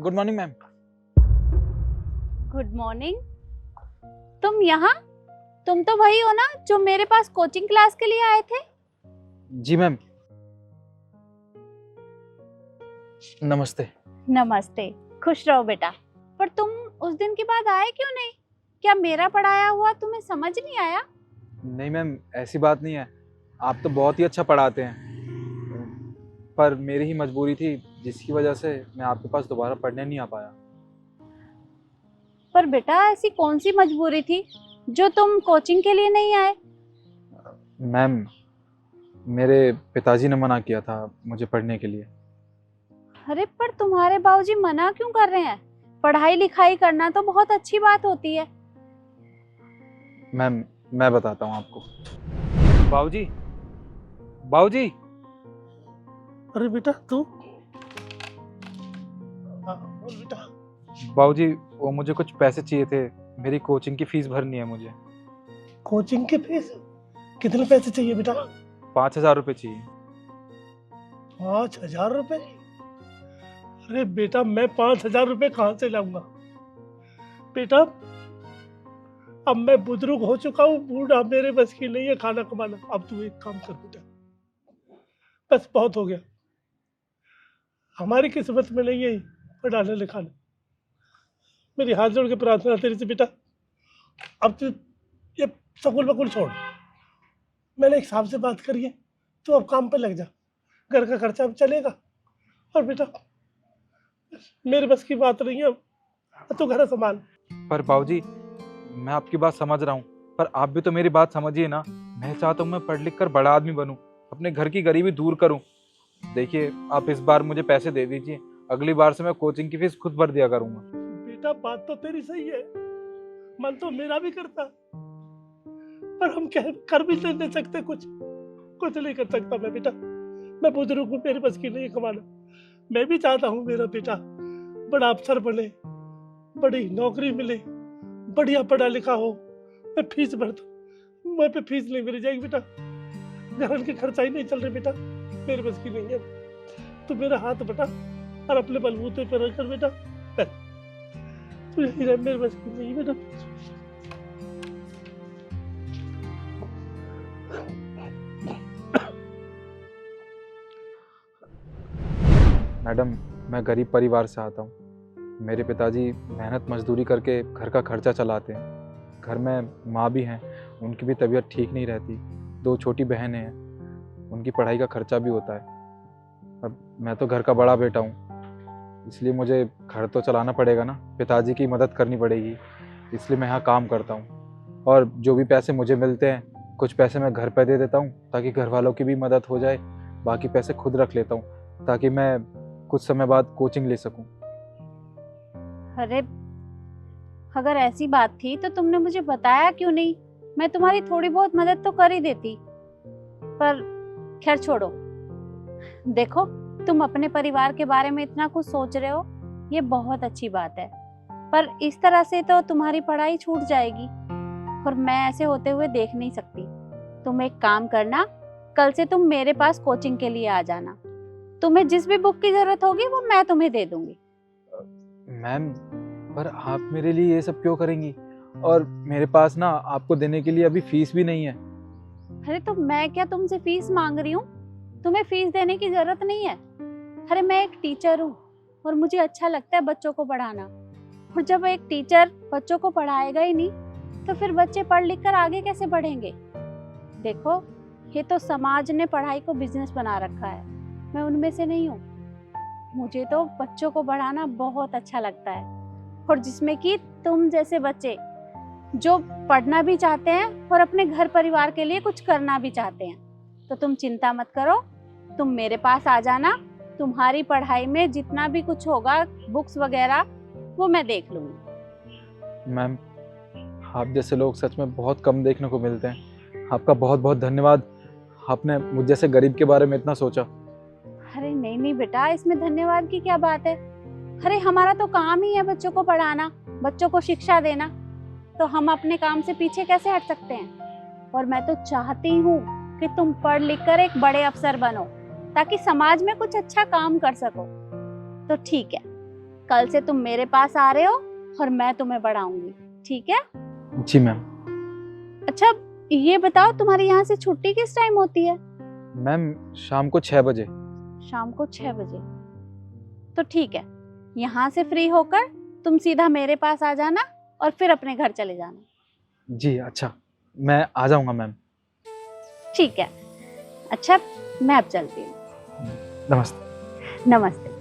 Good morning ma'am. Good morning. तुम यहाँ? तुम तो वही हो ना जो मेरे पास कोचिंग क्लास के लिए आए थे? जी मैम। नमस्ते। नमस्ते, खुश रहो बेटा। पर तुम उस दिन के बाद आए क्यों नहीं? क्या मेरा पढ़ाया हुआ तुम्हें समझ नहीं आया? नहीं मैम, ऐसी बात नहीं है, आप तो बहुत ही अच्छा पढ़ाते हैं, पर मेरी ही मजबूरी थी जिसकी वजह से मैं आपके पास दोबारा पढ़ने नहीं आ पाया। पर बेटा ऐसी कौन सी मजबूरी थी जो तुम कोचिंग के लिए नहीं आए? मैम, मेरे पिताजी ने मना किया था मुझे पढ़ने के लिए। अरे पर तुम्हारे बाबूजी मना क्यों कर रहे हैं? पढ़ाई लिखाई करना तो बहुत अच्छी बात होती है। मैम, मैं बताता हूँ आपको। बाबूजी, बाबूजी। अरे बेटा तू, बोल बेटा। बाबूजी, वो मुझे कुछ पैसे चाहिए थे, मेरी कोचिंग की फीस भरनी है मुझे। कोचिंग के फीस कितने पैसे चाहिए बेटा? 5,000 रुपये चाहिए। 5,000 रुपए? अरे बेटा मैं 5,000 रुपए कहाँ से लाऊंगा बेटा? अब मैं बुजुर्ग हो चुका हूँ, बूढ़ा, मेरे बस की नहीं है खाना कमाना। अब तू एक काम कर बेटा, बस बहुत हो गया, हमारी किस्मत में नहीं है पढ़ाने लिखाना। मेरी हाथ जोड़ के प्रार्थना तेरे से बेटा, अब तू ये सकूल बकुल छोड़। मैंने एक साहब से बात करी है, तू अब काम पे लग जा, घर का खर्चा अब चलेगा। और बेटा मेरे बस की बात नहीं है, अब तू घर संभाल। पर बाबूजी, मैं आपकी बात समझ रहा हूँ, पर आप भी तो मेरी बात समझिए ना। मैं चाहता हूँ मैं पढ़ लिख कर बड़ा आदमी बनूं, अपने घर की गरीबी दूर करूं। देखिए, आप इस बार मुझे पैसे दे दीजिए, अगली बार से मैं कोचिंग की फीस खुद भर दिया करूंगा। बेटा बात तो तेरी सही है, मन तो मेरा भी करता, पर हम कर भी नहीं सकते, कुछ नहीं कर सकता मैं बेटा। मैं बुजुर्ग हूँ, मेरे बस की नहीं है कमाना। मैं भी चाहता हूँ मेरा बेटा बड़ा अफसर बने, बड़ी नौकरी मिले, बढ़िया पढ़ा लिखा हो। मैं फीस भरता, मैं पे फीस नहीं मिल जाएगी बेटा, घर के खर्चा ही नहीं चल रहे बेटा, मेरे बस की नहीं है। तू मेरा हाथ बटा और अपने बलबूते पर रख कर बेटा, तू यही रह, मेरे बस की नहीं है बेटा। मैडम, मैं गरीब परिवार से आता हूँ। मेरे पिताजी मेहनत मजदूरी करके घर का खर्चा चलाते हैं। घर में माँ भी हैं, उनकी भी तबीयत ठीक नहीं रहती। 2 छोटी बहनें हैं, उनकी पढ़ाई का खर्चा भी होता है। अब मैं तो घर का बड़ा बेटा हूँ, इसलिए मुझे घर तो चलाना पड़ेगा ना, पिताजी की मदद करनी पड़ेगी, इसलिए मैं यहाँ काम करता हूँ। और जो भी पैसे मुझे मिलते हैं, कुछ पैसे मैं घर पे दे देता हूँ ताकि घर वालों की भी मदद हो जाए। बाकी पैसे खुद रख लेता हूँ ताकि मैं कुछ समय बाद कोचिंग ले सकूँ। अरे अगर ऐसी बात थी तो तुमने मुझे बताया क्यों नहीं? मैं तुम्हारी थोड़ी बहुत मदद तो कर ही देती। पर खैर छोड़ो। देखो, तुम अपने परिवार के बारे में इतना कुछ सोच रहे हो, ये बहुत अच्छी बात है, पर इस तरह से तो तुम्हारी पढ़ाई छूट जाएगी और मैं ऐसे होते हुए देख नहीं सकती। तुम एक काम करना, कल से तुम मेरे पास कोचिंग के लिए आ जाना। तुम्हें जिस भी बुक की जरूरत होगी वो मैं तुम्हें दे दूंगी। मैम, पर आप मेरे लिए ये सब क्यों करेंगी? और मेरे पास ना आपको देने के लिए अभी फीस भी नहीं है। अरे तो मैं क्या तुमसे फीस मांग रही हूँ? तुम्हें फीस देने की जरूरत नहीं है। अरे मैं एक टीचर हूँ और मुझे अच्छा लगता है बच्चों को पढ़ाना, और जब एक टीचर बच्चों को पढ़ाएगा ही नहीं तो फिर बच्चे पढ़ लिख कर आगे कैसे बढ़ेंगे? देखो, ये तो समाज ने पढ़ाई को बिजनेस बना रखा है, मैं उनमें से नहीं हूँ। मुझे तो बच्चों को पढ़ाना बहुत अच्छा लगता है, और जिसमें कि तुम जैसे बच्चे जो पढ़ना भी चाहते हैं और अपने घर परिवार के लिए कुछ करना भी चाहते हैं। तो तुम चिंता मत करो, तुम मेरे पास आ जाना। तुम्हारी पढ़ाई में जितना भी कुछ होगा, बुक्स वगैरह, वो मैं देख लूंगी। मैम, आप जैसे लोग सच में बहुत कम देखने को मिलते हैं। आपका बहुत बहुत धन्यवाद, आपने मुझ जैसे गरीब के बारे में इतना सोचा। अरे नहीं नहीं बेटा, इसमें धन्यवाद की क्या बात है? अरे हमारा तो काम ही है बच्चों को पढ़ाना, बच्चों को शिक्षा देना, तो हम अपने काम से पीछे कैसे हट सकते हैं? और मैं तो चाहती हूँ कि तुम पढ़ लिख कर एक बड़े अफसर बनो ताकि समाज में कुछ अच्छा काम कर सको। तो ठीक है, कल से तुम मेरे पास आ रहे हो और मैं तुम्हें पढ़ाऊंगी, ठीक है? जी मैम। अच्छा ये बताओ, तुम्हारे यहाँ से छुट्टी किस टाइम होती है? मैम शाम को 6 बजे। शाम को 6 बजे। तो ठीक है, यहाँ से फ्री होकर तुम सीधा मेरे पास आ जाना और फिर अपने घर चले जाना। जी अच्छा, मैं आ जाऊँगा मैम। ठीक है। अच्छा मैं अब चलती हूँ। नमस्ते। नमस्ते।